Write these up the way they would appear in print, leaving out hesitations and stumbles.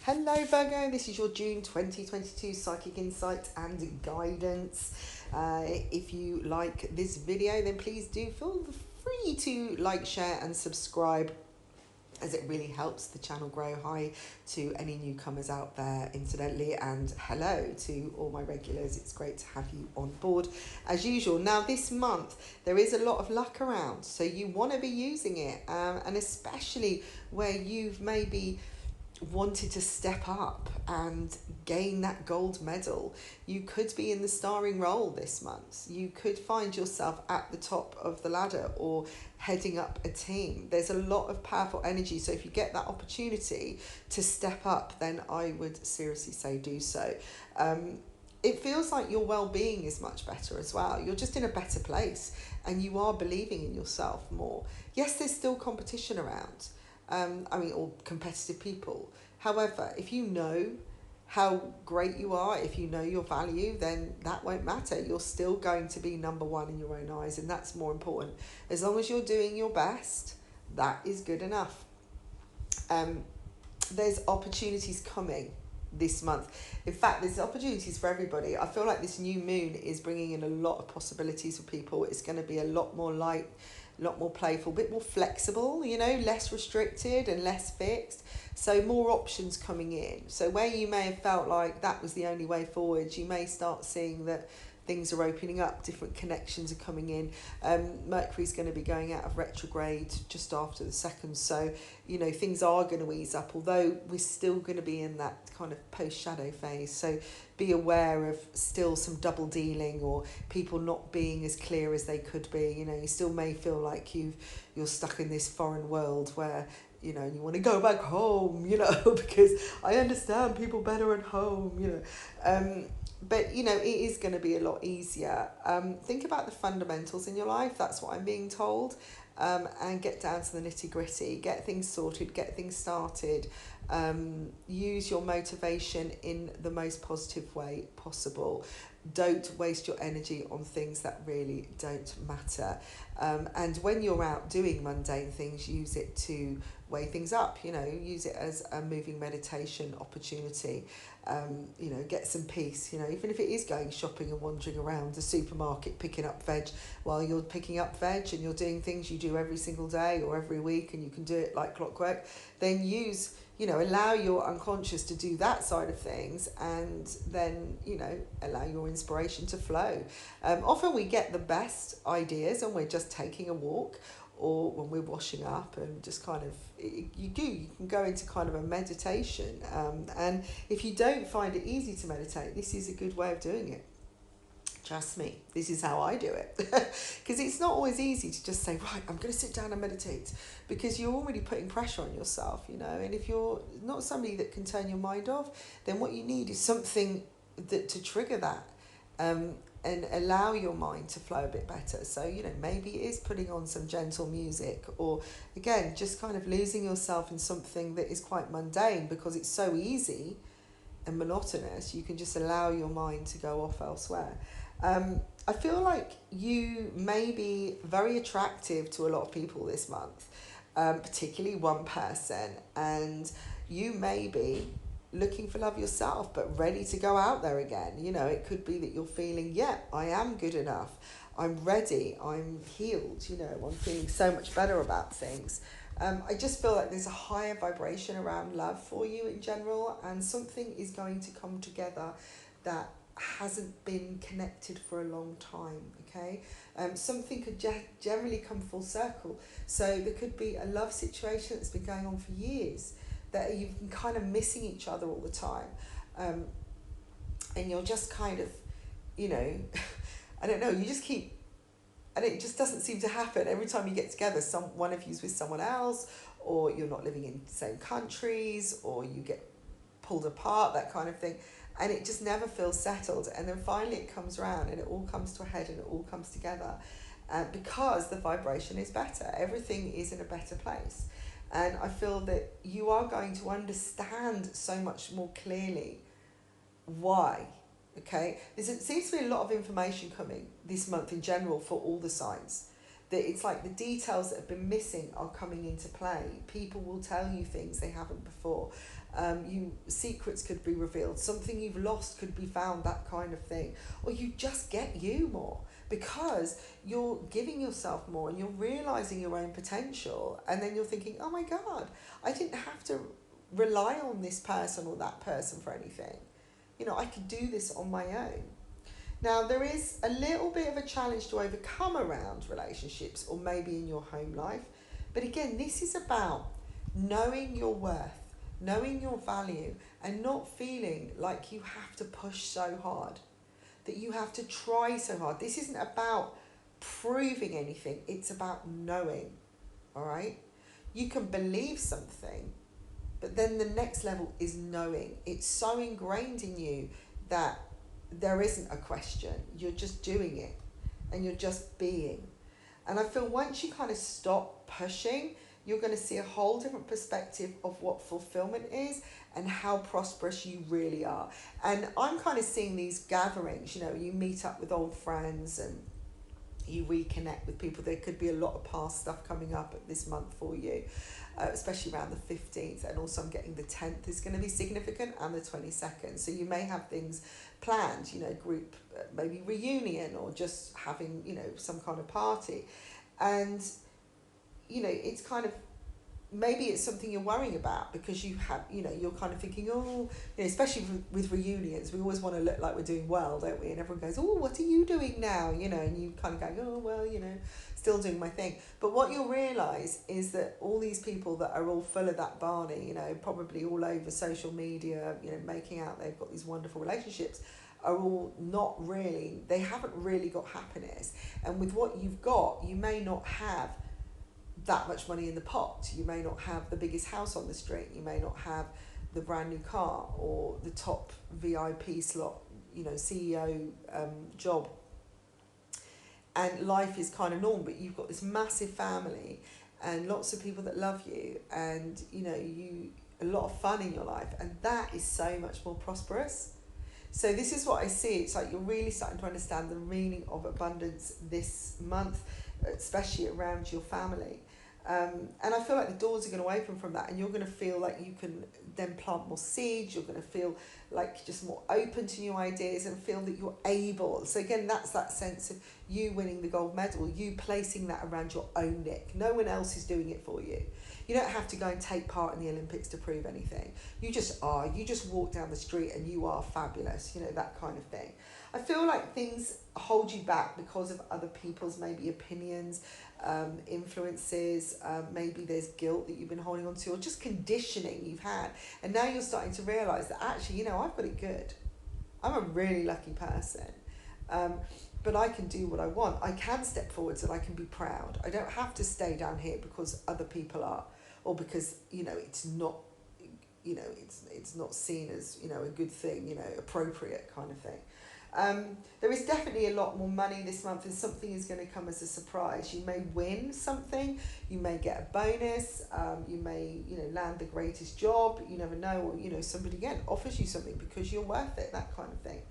Hello Virgo, this is your June 2022 Psychic Insight and Guidance. If you like this video, then please do feel free to like, share and subscribe, as it really helps the channel grow. Hi to any newcomers out there incidentally, and hello to all my regulars. It's great to have you on board as usual. Now this month there is a lot of luck around, so you want to be using it, and especially where you've maybe wanted to step up and gain that gold medal. You could be in the starring role this month. You could find yourself at the top of the ladder or heading up a team. There's a lot of powerful energy, so if you get that opportunity to step up, then I would seriously say do so. It feels like your well-being is much better as well. You're just in a better place and you are believing in yourself more. Yes, there's still competition around, or competitive people. However, if you know how great you are, if you know your value, then that won't matter. You're still going to be number one in your own eyes, and that's more important. As long as you're doing your best, that is good enough. There's opportunities coming this month. In fact, there's opportunities for everybody. I feel like this new moon is bringing in a lot of possibilities for people. It's going to be a lot more light, a lot more playful, a bit more flexible, less restricted and less fixed. So more options coming in. So where you may have felt like that was the only way forward, you may start seeing that things are opening up, different connections are coming in. Mercury's going to be going out of retrograde just after the 2nd, so things are going to ease up, although we're still going to be in that kind of post-shadow phase. So be aware of still some double dealing or people not being as clear as they could be. You still may feel like you're stuck in this foreign world where you want to go back home, because I understand people better at home, but it is going to be a lot easier. Think about the fundamentals in your life. That's what I'm being told. And get down to the nitty gritty. Get things sorted. Get things started. Use your motivation in the most positive way possible. Don't waste your energy on things that really don't matter. And when you're out doing mundane things, use it to weigh things up. Use it as a moving meditation opportunity. Get some peace. Even if it is going shopping and wandering around the supermarket picking up veg while you're picking up veg, and you're doing things you do every single day or every week, and you can do it like clockwork, then allow your unconscious to do that side of things, and then allow your inspiration to flow. Often we get the best ideas and we're just taking a walk, or when we're washing up, and just kind of you can go into kind of a meditation, and if you don't find it easy to meditate, this is a good way of doing it. Trust me, this is how I do it. Because it's not always easy to just say, right, I'm going to sit down and meditate, because you're already putting pressure on yourself, and if you're not somebody that can turn your mind off, then what you need is something to trigger that, and allow your mind to flow a bit better. So, maybe it is putting on some gentle music, or again, just kind of losing yourself in something that is quite mundane, because it's so easy and monotonous. You can just allow your mind to go off elsewhere. I feel like you may be very attractive to a lot of people this month, particularly one person, and you may be looking for love yourself but ready to go out there again. It could be that you're feeling, yeah, I am good enough, I'm ready, I'm healed, I'm feeling so much better about things. I just feel like there's a higher vibration around love for you in general, and something is going to come together that hasn't been connected for a long time. Okay, something could generally come full circle. So there could be a love situation that's been going on for years, that you've been kind of missing each other all the time, and you're just kind of, I don't know, you just keep, and it just doesn't seem to happen. Every time you get together, one of you's with someone else, or you're not living in the same countries, or you get pulled apart, that kind of thing. And it just never feels settled. And then finally it comes around and it all comes to a head and it all comes together, because the vibration is better. Everything is in a better place. And I feel that you are going to understand so much more clearly why. Okay, there seems to be a lot of information coming this month in general for all the signs. That it's like the details that have been missing are coming into play. People will tell you things they haven't before. Secrets could be revealed, something you've lost could be found, that kind of thing. Or you just get you more because you're giving yourself more and you're realizing your own potential, and then you're thinking, oh my God, I didn't have to rely on this person or that person for anything. You know, I could do this on my own. Now, there is a little bit of a challenge to overcome around relationships or maybe in your home life. But again, this is about knowing your worth, knowing your value, and not feeling like you have to push so hard, that you have to try so hard. This isn't about proving anything, it's about knowing, all right? You can believe something, but then the next level is knowing. It's so ingrained in you that there isn't a question. You're just doing it and you're just being. And I feel once you kind of stop pushing, you're going to see a whole different perspective of what fulfillment is and how prosperous you really are. And I'm kind of seeing these gatherings, you know, you meet up with old friends and you reconnect with people. There could be a lot of past stuff coming up this month for you, especially around the 15th. And also I'm getting the 10th is going to be significant, and the 22nd. So you may have things planned, you know, group, maybe reunion, or just having, you know, some kind of party. And, you know, it's kind of, maybe it's something you're worrying about because you have, you know, you're kind of thinking, oh, you know, especially with reunions, we always want to look like we're doing well, don't we? And everyone goes, oh, what are you doing now? You know, and you kind of go, oh, well, you know, still doing my thing. But what you'll realise is that all these people that are all full of that Barney, you know, probably all over social media, you know, making out they've got these wonderful relationships, are all not really, they haven't really got happiness. And with what you've got, you may not have that much money in the pot. You may not have the biggest house on the street. You may not have the brand new car or the top VIP slot, you know, CEO job. And life is kind of normal, but you've got this massive family and lots of people that love you, and, you know, you a lot of fun in your life, and that is so much more prosperous. So this is what I see. It's like you're really starting to understand the meaning of abundance this month, especially around your family. And I feel like the doors are going to open from that, and you're going to feel like you can then plant more seeds. You're going to feel like just more open to new ideas and feel that you're able. So again, that's that sense of you winning the gold medal, you placing that around your own neck. No one else is doing it for you. You don't have to go and take part in the Olympics to prove anything. You just are. You just walk down the street and you are fabulous, you know, that kind of thing. I feel like things hold you back because of other people's maybe opinions, influences, maybe there's guilt that you've been holding on to, or just conditioning you've had. And now you're starting to realise that actually, you know, I've got it good. I'm a really lucky person. But I can do what I want. I can step forwards and I can be proud. I don't have to stay down here because other people are, or because, you know, it's not, you know, it's not seen as, you know, a good thing, you know, appropriate kind of thing. There is definitely a lot more money this month, and something is going to come as a surprise. You may win something, you may get a bonus, you may, you know, land the greatest job, you never know, or, you know, somebody again offers you something because you're worth it, that kind of thing.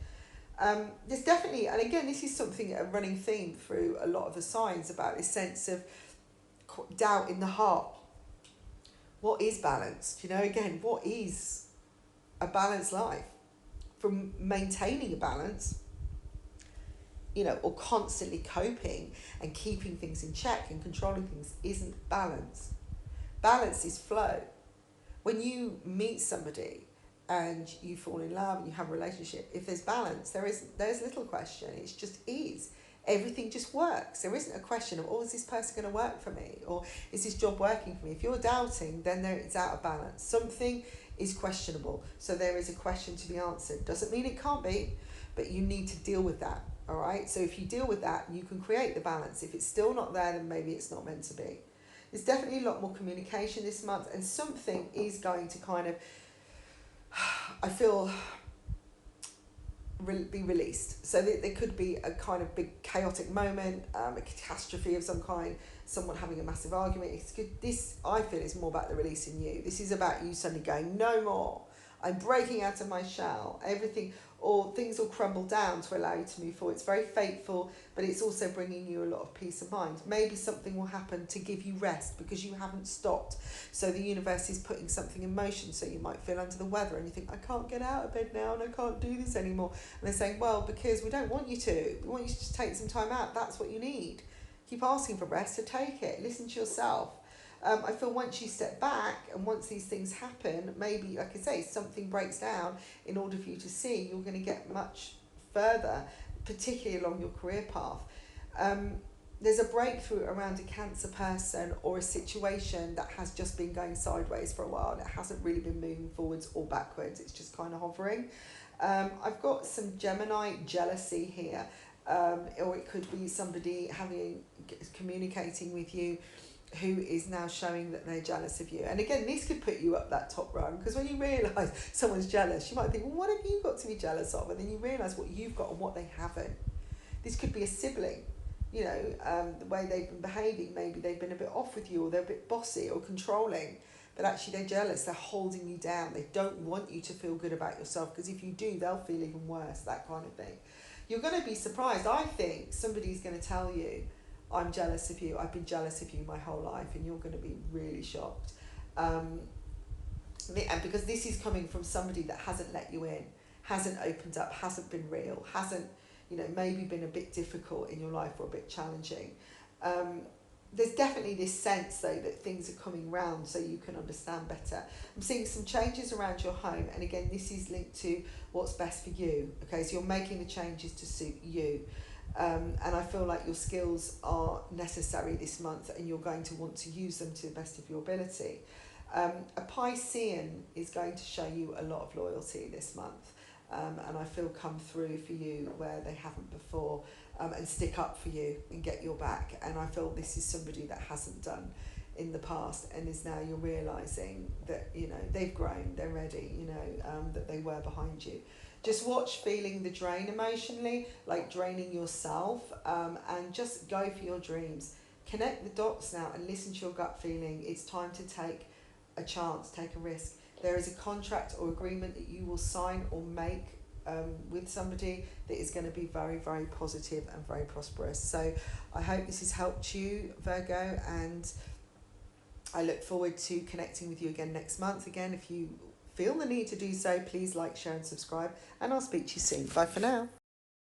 There's definitely, and again, this is something, a running theme through a lot of the signs, about this sense of doubt in the heart. What is balance? You know, again, what is a balanced life? From maintaining a balance, you know, or constantly coping and keeping things in check and controlling things isn't balance. Balance is flow. When you meet somebody and you fall in love and you have a relationship, if there's balance, there's little question. It's just ease. Everything just works. There isn't a question of, oh, is this person going to work for me? Or is this job working for me? If you're doubting, then it's out of balance. Something is questionable. So there is a question to be answered. Doesn't mean it can't be, but you need to deal with that. All right. So if you deal with that, you can create the balance. If it's still not there, then maybe it's not meant to be. There's definitely a lot more communication this month, and something is going to kind of, I feel, be released. So there could be a kind of big chaotic moment, a catastrophe of some kind, someone having a massive argument. It's good. This, I feel, is more about the release in you. This is about you suddenly going, no more. I'm breaking out of my shell. Everything, or things will crumble down to allow you to move forward. It's very fateful, but it's also bringing you a lot of peace of mind. Maybe something will happen to give you rest because you haven't stopped. So the universe is putting something in motion. So you might feel under the weather and you think, I can't get out of bed now and I can't do this anymore. And they're saying, well, because we don't want you to. We want you to just take some time out. That's what you need. Keep asking for rest, so take it. Listen to yourself. I feel once you step back and once these things happen, maybe, like I say, something breaks down in order for you to see, you're going to get much further, particularly along your career path. There's a breakthrough around a Cancer person or a situation that has just been going sideways for a while and it hasn't really been moving forwards or backwards. It's just kind of hovering. I've got some Gemini jealousy here, or it could be somebody communicating with you who is now showing that they're jealous of you. And again, this could put you up that top rung, because when you realise someone's jealous, you might think, well, what have you got to be jealous of? And then you realise what you've got and what they haven't. This could be a sibling, you know, the way they've been behaving, maybe they've been a bit off with you, or they're a bit bossy or controlling, but actually they're jealous, they're holding you down, they don't want you to feel good about yourself, because if you do, they'll feel even worse, that kind of thing. You're going to be surprised. I think somebody's going to tell you, I'm jealous of you, I've been jealous of you my whole life, and you're going to be really shocked. And because this is coming from somebody that hasn't let you in, hasn't opened up, hasn't been real, hasn't, you know, maybe been a bit difficult in your life or a bit challenging. There's definitely this sense, though, that things are coming round so you can understand better. I'm seeing some changes around your home, and again, this is linked to what's best for you. Okay, so you're making the changes to suit you. And I feel like your skills are necessary this month and you're going to want to use them to the best of your ability. A Piscean is going to show you a lot of loyalty this month, and I feel come through for you where they haven't before, and stick up for you and get your back. And I feel this is somebody that hasn't done in the past and is now, you're realising that, you know, they've grown, they're ready, you know, that they were behind you. Just watch feeling the drain emotionally, like draining yourself, and just go for your dreams. Connect the dots now and listen to your gut feeling. It's time to take a chance, take a risk. There is a contract or agreement that you will sign or make with somebody that is going to be very, very positive and very prosperous. So I hope this has helped you, Virgo, and I look forward to connecting with you again next month. Again, if you feel the need to do so, please like, share and subscribe, and I'll speak to you soon. Bye for now.